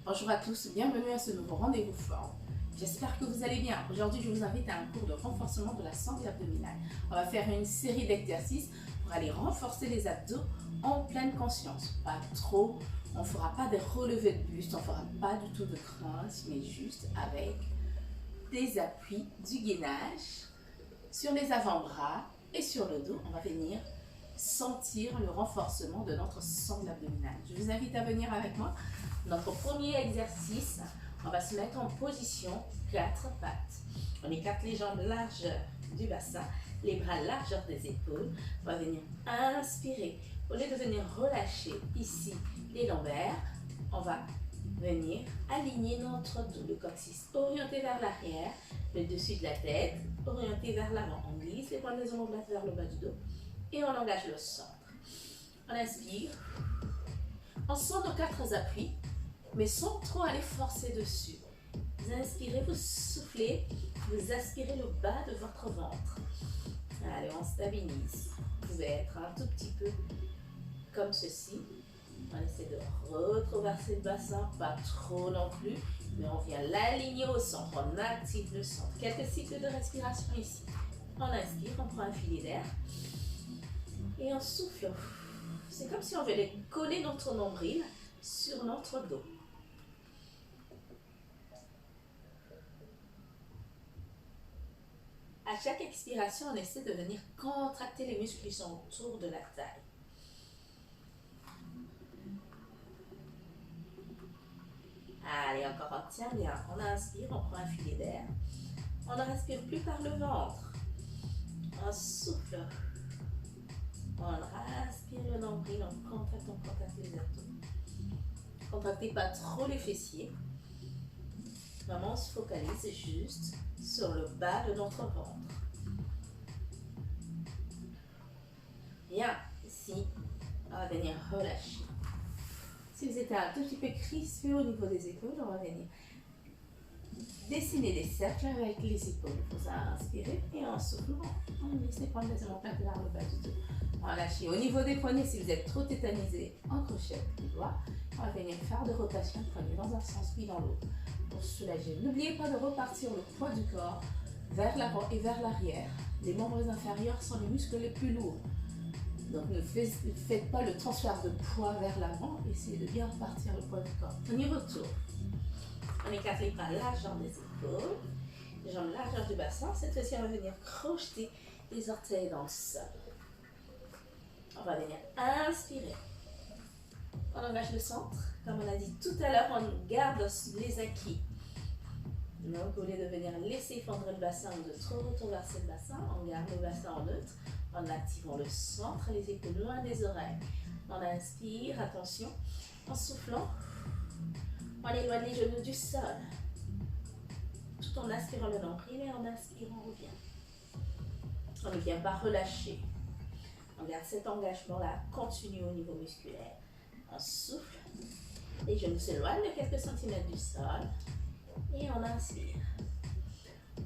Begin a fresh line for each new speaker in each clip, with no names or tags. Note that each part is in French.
Bonjour à tous, bienvenue à ce nouveau rendez-vous forme. J'espère que vous allez bien. Aujourd'hui, je vous invite à un cours de renforcement de la sangle abdominale. On va faire une série d'exercices pour aller renforcer les abdos en pleine conscience. Pas trop, on ne fera pas des relevés de buste, on ne fera pas du tout de crunch, mais juste avec des appuis du gainage sur les avant-bras et sur le dos. On va venir sentir le renforcement de notre sangle abdominale. Je vous invite à venir avec moi. Notre premier exercice, on va se mettre en position 4 pattes. On écarte les jambes largeur du bassin, les bras largeur des épaules. On va venir inspirer. Au lieu de venir relâcher ici les lombaires, on va venir aligner notre dos, le coccyx orienté vers l'arrière, le dessus de la tête orienté vers l'avant. On glisse les pointes des omoplates vers le bas du dos et on engage le centre. On inspire. On sent nos 4 appuis, mais sans trop aller forcer dessus. Vous inspirez, vous soufflez, vous aspirez le bas de votre ventre. Allez, on stabilise. Vous pouvez être un tout petit peu comme ceci. On essaie de retraverser le bassin, pas trop non plus, mais on vient l'aligner au centre, on active le centre. Quelques cycles de respiration ici. On inspire, on prend un filet d'air et on souffle. C'est comme si on venait coller notre nombril sur notre dos. À chaque expiration, on essaie de venir contracter les muscles qui sont autour de la taille. Allez, encore on tient bien. On inspire, on prend un filet d'air. On ne respire plus par le ventre. On souffle. On respire le nombril, on contracte les abdos. Contractez pas trop les fessiers. Vraiment, on se focalise juste sur le bas de notre ventre. Bien, ici, on va venir relâcher. Si vous êtes un tout petit peu crispé au niveau des épaules, on va venir dessiner des cercles avec les épaules. Vous inspirez et en soufflant, on laisse les pointes des omoplates vers le bas du dos. On va lâcher. Au niveau des poignets, si vous êtes trop tétanisé, en crochet les doigts, on va venir faire de rotation de poignets dans un sens puis dans l'autre pour soulager. N'oubliez pas de repartir le poids du corps vers l'avant et vers l'arrière. Les membres inférieurs sont les muscles les plus lourds. Donc ne faites pas le transfert de poids vers l'avant, essayez de bien repartir le poids du corps. On y retourne. On écarte les bras largeur des épaules, les jambes largeur du bassin. Cette fois-ci, on va venir crocheter les orteils dans le sol. On va venir inspirer. On engage le centre. Comme on a dit tout à l'heure, on garde les acquis. Donc, au lieu de venir laisser fendre le bassin ou de trop retraverser le bassin, on garde le bassin en neutre en activant le centre, les épaules loin des oreilles. On inspire, attention, en soufflant, on éloigne les genoux du sol, tout en aspirant le nombril et en inspirant, on revient. On ne vient pas relâcher. On garde cet engagement-là continu au niveau musculaire. On souffle, les genoux s'éloignent de quelques centimètres du sol et on inspire.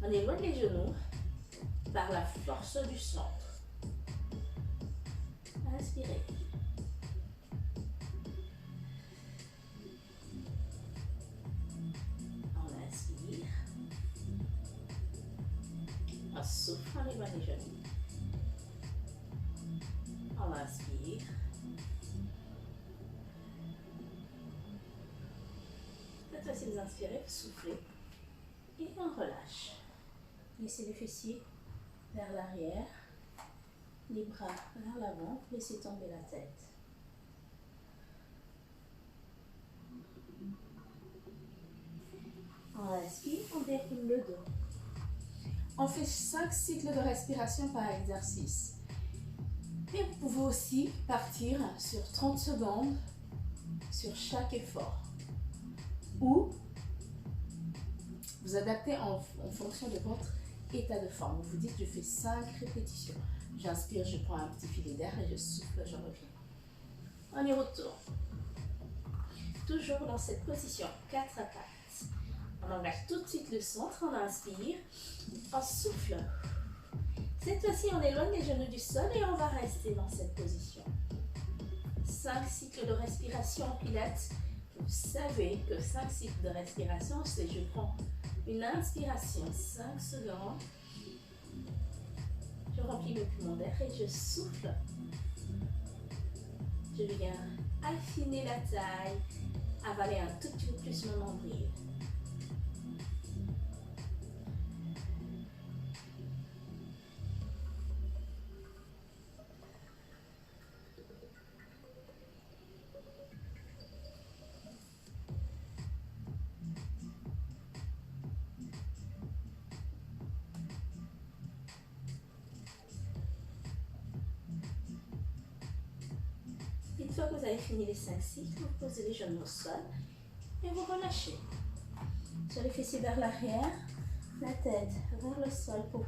On éloigne les genoux par la force du centre. Inspirez. On inspire. On souffle, on éloigne les genoux. On inspire. Cette fois-ci, vous inspirez, vous soufflez et on relâche. Laissez les fessiers vers l'arrière, les bras vers l'avant, laissez tomber la tête. On inspire, on déroule le dos. On fait 5 cycles de respiration par exercice. Et vous pouvez aussi partir sur 30 secondes sur chaque effort. Ou vous adaptez en fonction de votre état de forme. Vous dites, je fais 5 répétitions. J'inspire, je prends un petit filet d'air et je souffle, je reviens. On y retourne. Toujours dans cette position, 4 pattes. On engage tout de suite le centre, on inspire, on souffle. Cette fois-ci, on éloigne les genoux du sol et on va rester dans cette position. 5 cycles de respiration en pilates. Vous savez que 5 cycles de respiration, c'est je prends une inspiration, 5 secondes, je remplis mes poumons d'air et je souffle. Je viens affiner la taille, avaler un tout petit peu plus mon nombril. Une fois que vous avez fini les 5 cycles, vous posez les genoux au sol et vous relâchez. Sur les fessiers vers l'arrière, la tête vers le sol pour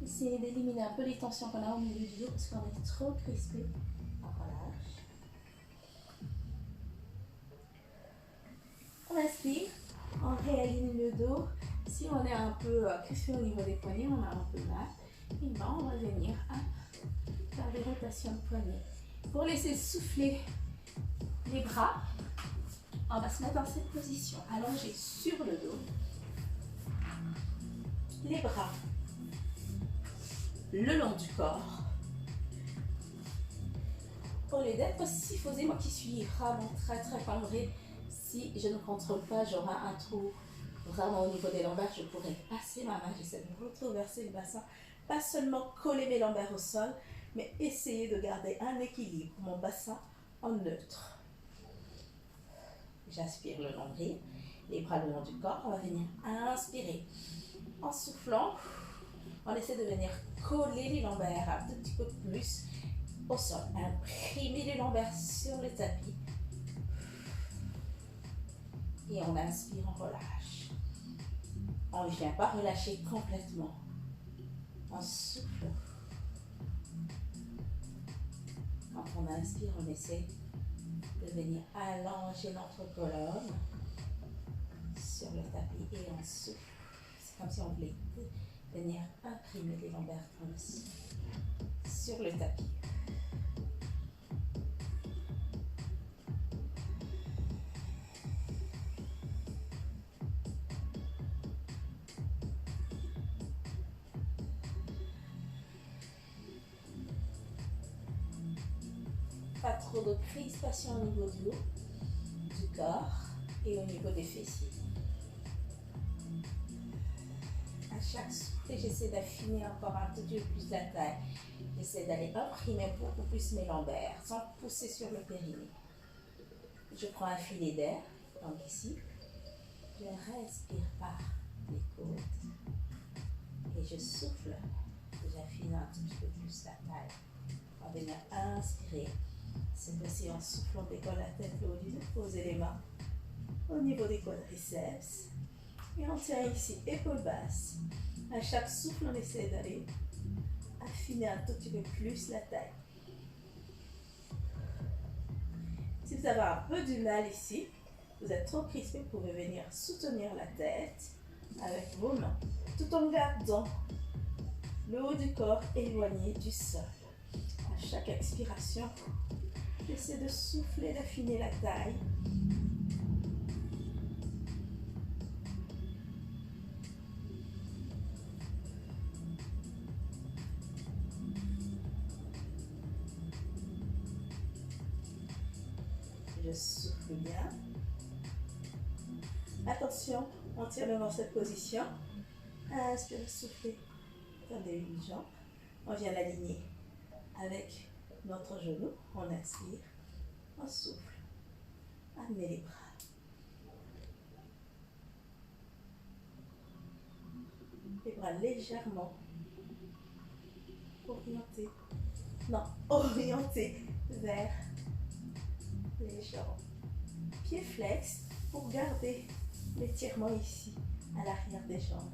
essayer d'éliminer un peu les tensions qu'on a au milieu du dos parce qu'on est trop crispé. On relâche. On inspire, on réaligne le dos. Si on est un peu crispé au niveau des poignets, on a un peu mal, et ben on va venir faire des rotations de poignets. Pour laisser souffler les bras, on va se mettre dans cette position, allongé sur le dos. Les bras le long du corps. Au lieu d'être syphosé, moi qui suis vraiment très cambrée, si je ne contrôle pas, j'aurai un trou vraiment au niveau des lombaires. Je pourrais passer ma main, j'essaie de retraverser le bassin, pas seulement coller mes lombaires au sol, mais essayer de garder un équilibre, mon bassin en neutre. J'aspire le nombril, les bras le long du corps. On va venir inspirer. En soufflant, on essaie de venir coller les lombaires un tout petit peu plus au sol. Imprimer les lombaires sur le tapis. Et on inspire, on relâche. On ne vient pas relâcher complètement. On souffle. Quand on inspire, on essaie de venir allonger notre colonne sur le tapis et on souffle. C'est comme si on voulait venir imprimer les lombaires comme ici sur le tapis. Pas trop de crispation au niveau du haut, du corps et au niveau des fessiers. À chaque souffle, j'essaie d'affiner encore un tout petit peu plus la taille. J'essaie d'aller imprimer beaucoup plus mes lombaires sans pousser sur le périnée. Je prends un filet d'air, donc ici. Je respire par les côtes et je souffle. J'affine un tout petit peu plus la taille. On va venir inspirer. Cette fois-ci, en soufflant, on décolle la tête le haut du dos. Posez les mains au niveau des quadriceps. Et on tient ici, épaules basses. À chaque souffle, on essaie d'aller affiner un tout petit peu plus la taille. Si vous avez un peu du mal ici, vous êtes trop crispé, vous pouvez venir soutenir la tête avec vos mains, tout en gardant le haut du corps éloigné du sol. À chaque expiration, j'essaie de souffler, d'affiner la taille. Je souffle bien. Attention, on tient bien dans cette position. Inspire, soufflez. Tendez une jambe. On vient l'aligner avec notre genou. On inspire. On souffle. Amenez les bras. Les bras légèrement orientés. Non, orientés vers les jambes. Pieds flex pour garder l'étirement ici, à l'arrière des jambes.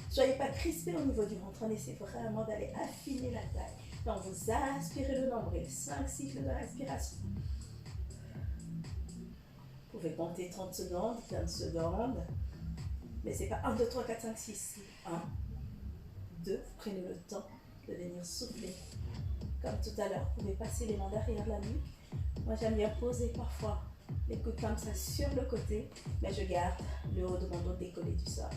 Soyez pas crispés au niveau du ventre, on essaie vraiment d'aller affiner la taille. Donc vous inspirez le nombril, 5 cycles de respiration. Vous pouvez compter 30 secondes, 15 secondes, mais c'est pas 1, 2, 3, 4, 5, 6, 1, 2, vous prenez le temps de venir souffler. Comme tout à l'heure, vous pouvez passer les mains derrière la nuque, Moi, j'aime bien poser parfois les coudes comme ça sur le côté, mais je garde le haut de mon dos décollé du sol.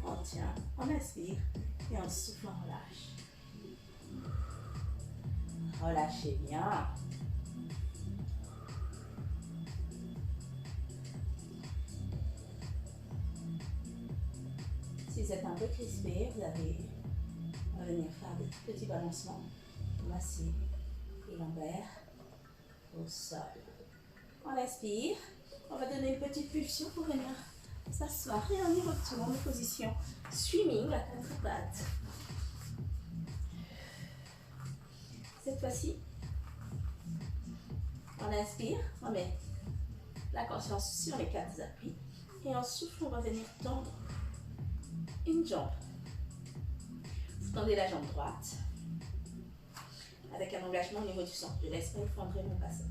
On tient, on inspire et on souffle, on relâche. Relâchez bien. Si vous êtes un peu crispé, vous allez venir faire des petits balancements. Masser les lombaires au sol. On inspire. On va donner une petite pulsion pour venir s'asseoir et on y retourne en position swimming à quatre pattes. Cette fois-ci, on inspire, on met la conscience sur les quatre appuis et en souffle, on va venir tendre une jambe. Vous tendez la jambe droite avec un engagement au niveau du centre. Je laisse pas effondrer mon bassin.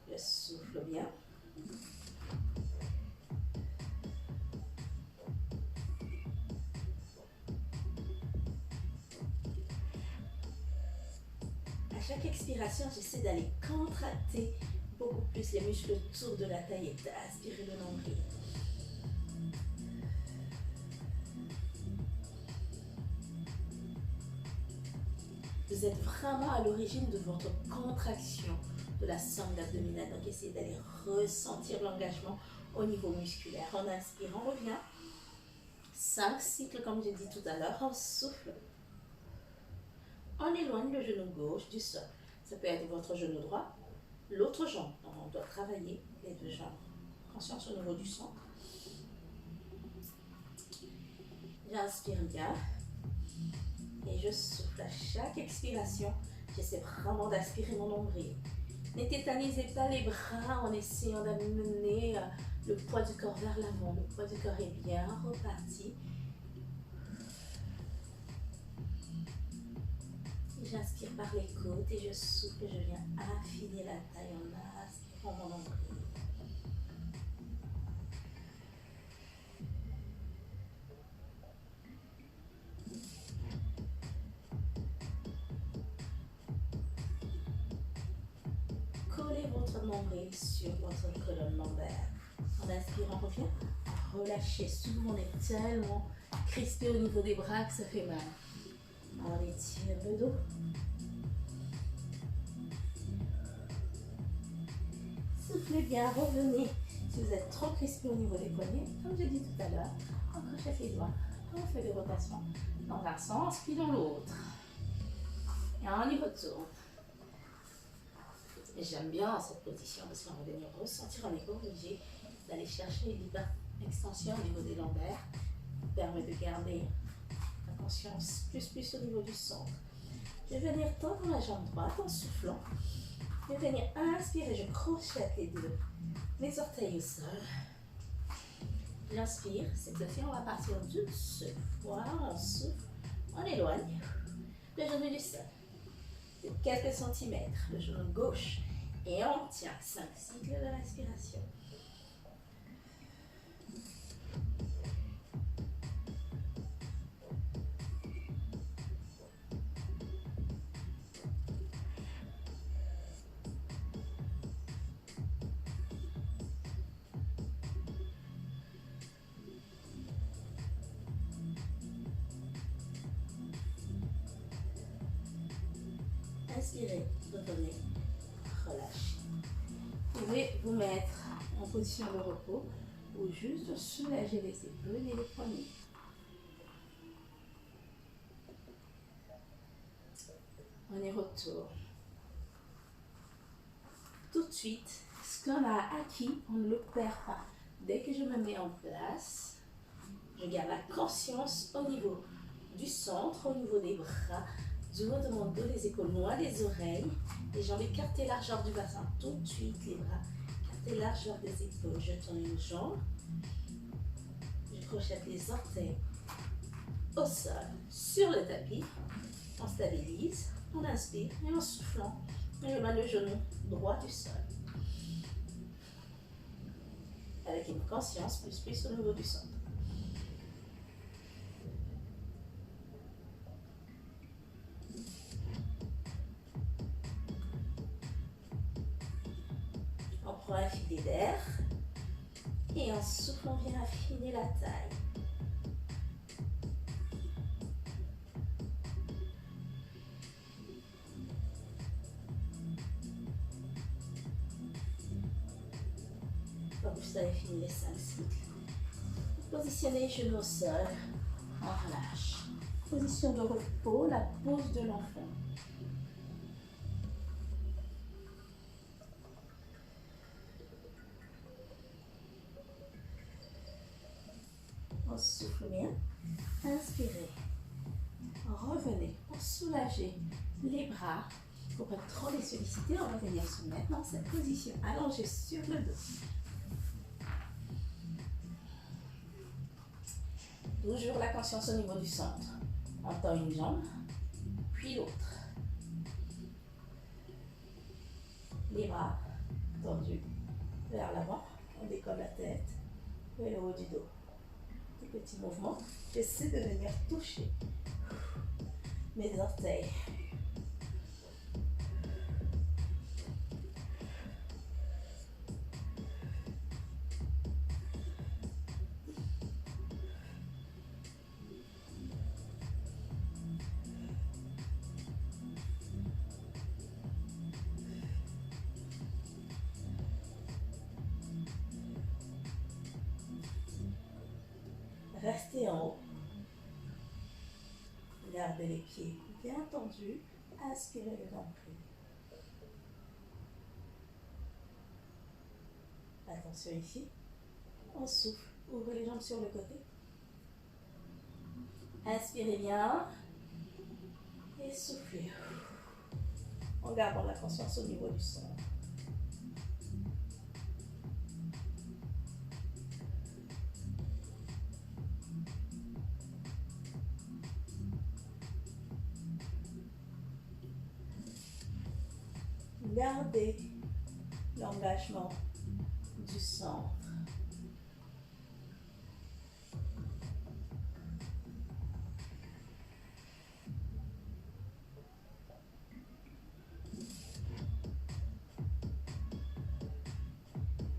Je souffle bien. À chaque expiration, j'essaie d'aller contracter beaucoup plus les muscles autour de la taille et d'aspirer le nombril. Vous êtes vraiment à l'origine de votre contraction de la sangle abdominale. Donc, essayez d'aller ressentir l'engagement au niveau musculaire. On inspire, on revient. 5 cycles, comme j'ai dit tout à l'heure. On souffle. On éloigne le genou gauche du sol. Ça peut être votre genou droit, l'autre jambe. Donc, on doit travailler les deux jambes. Conscience au niveau du centre. J'inspire bien. Et je souffle à chaque expiration. J'essaie vraiment d'aspirer mon nombril. Ne tétanisez pas les bras en essayant d'amener le poids du corps vers l'avant. Le poids du corps est bien reparti. J'inspire par les côtes et je souffle et je viens affiner la taille en aspirant mon nombril. Collez votre nombril sur votre colonne lombaire. En inspirant, on revient. Relâchez. Souvent, on est tellement crispé au niveau des bras que ça fait mal. On étire le dos. Soufflez bien, revenez. Si vous êtes trop crispé au niveau des poignets, comme j'ai dit tout à l'heure, on crochette les doigts. On fait des rotations dans un sens puis dans l'autre. Et on y retourne. J'aime bien cette position parce qu'on va venir ressentir, on n'est pas obligé d'aller chercher une extension au niveau des lombaires. Ça permet de garder la conscience plus au niveau du centre. Je vais venir tendre la jambe droite en soufflant. Je vais venir inspirer, je crochette les deux. Mes orteils au sol. J'inspire. Cette fois-ci, on va partir d'une seule fois. On souffle. On éloigne le genou du sol. De quelques centimètres. Le genou gauche. Et on tient 5 cycles de respiration. Inspirez, revenez, relâchez. Vous pouvez vous mettre en position de repos ou juste soulager les épaules et les poignets. On y retourne. Tout de suite, ce qu'on a acquis, on ne le perd pas. Dès que je me mets en place, je garde la conscience au niveau du centre, au niveau des bras, du haut de mon dos, les épaules loin des oreilles, les jambes écartées, largeur du bassin. Tout de suite, les bras écartés, largeur des épaules. Je tourne une jambe. Je crochette les orteils au sol, sur le tapis. On stabilise, on inspire et en soufflant, je mets le genou droit du sol. Avec une conscience plus au niveau du centre. prend un filet d'air. Et en souffle, on vient affiner la taille. Quand vous avez fini les 5 cycles, positionnez les genoux au sol, on relâche. Position de repos, la pose de l'enfant. On souffle bien. Inspirez. Revenez pour soulager les bras. Pour pas trop les solliciter, on va venir se mettre dans cette position allongée sur le dos. Toujours la conscience au niveau du centre. On tend une jambe, puis l'autre. Les bras tendus vers l'avant. On décolle la tête et le haut du dos. Petit mouvement, j'essaie de venir toucher mes orteils. Restez en haut. Gardez les pieds bien tendus. Inspirez le nombril. Attention ici. On souffle. Ouvrez les jambes sur le côté. Inspirez bien. Et soufflez. En gardant la conscience au niveau du centre. Gardez l'engagement du centre.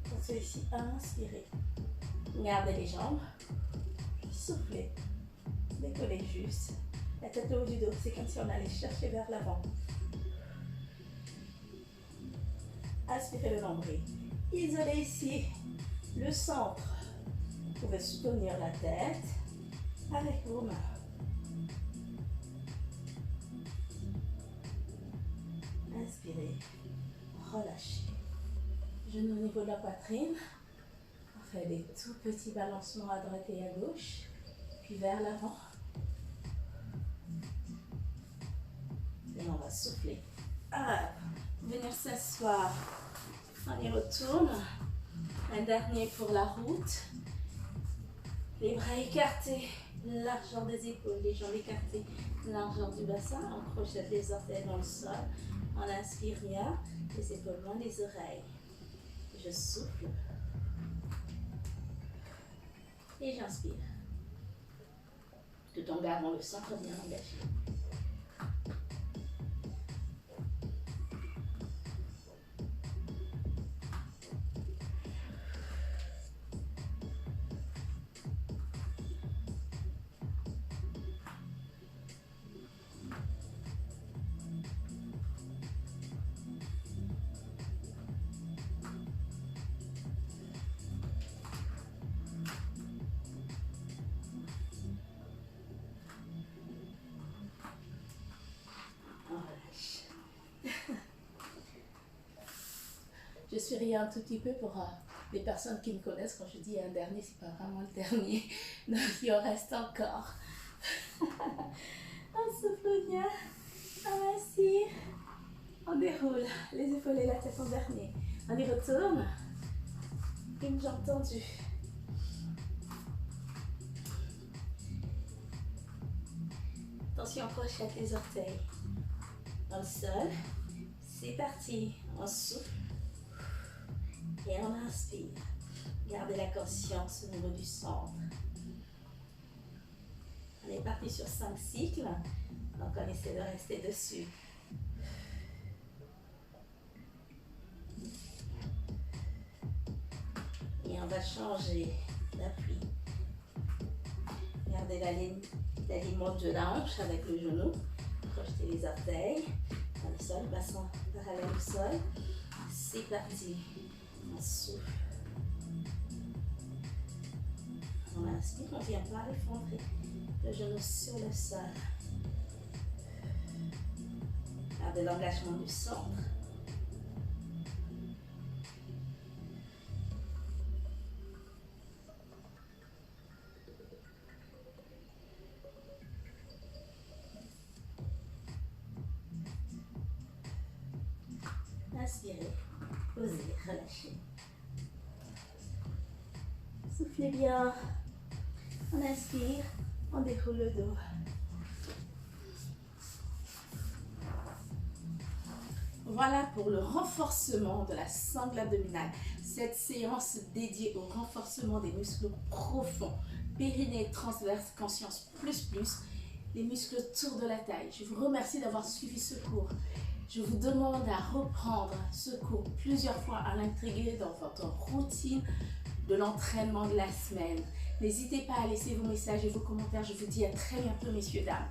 Pour celui-ci, inspirez. Gardez les jambes. Soufflez. Décollez juste. La tête au haut du dos, c'est comme si on allait chercher vers l'avant. Inspirez le nombril. Isolez ici le centre. Vous pouvez soutenir la tête avec vos mains. Inspirez, relâchez. Genoux au niveau de la poitrine. On fait des tout petits balancements à droite et à gauche, puis vers l'avant. Et on va souffler. Venir s'asseoir. On y retourne. Un dernier pour la route. Les bras écartés, largeur des épaules, les jambes écartées, largeur du bassin. On projette les orteils dans le sol. On inspire bien, les épaules loin des oreilles. Je souffle. Et j'inspire. Tout en gardant le centre bien engagé. Je suis ri un tout petit peu pour les personnes qui me connaissent. Quand je dis un dernier, c'est pas vraiment le dernier. Donc il en reste encore. On souffle bien. On inspire. On déroule les épaules et la tête en dernier. On y retourne. Une jambe tendue. Attention, crochet les orteils. Dans le sol. C'est parti. On souffle. Et on inspire. Gardez la conscience au niveau du centre. On est parti sur 5 cycles. Donc on essaie de rester dessus. on va changer d'appui. Gardez l'alignement de la hanche avec le genou. Projetez les orteils dans le sol, bassin parallèle au sol. C'est parti. On souffle. On inspire, on vient pas effondrer le genou sur le sol. Gardez l'engagement du centre. Inspirez, posez, relâchez. Soufflez bien. On inspire, on déroule le dos. Voilà pour le renforcement de la sangle abdominale. Cette séance dédiée au renforcement des muscles profonds, périnée, transverse, conscience plus, les muscles autour de la taille. Je vous remercie d'avoir suivi ce cours. Je vous demande à reprendre ce cours plusieurs fois, à l'intégrer dans votre routine de l'entraînement de la semaine. N'hésitez pas à laisser vos messages et vos commentaires. Je vous dis à très bientôt, messieurs, dames.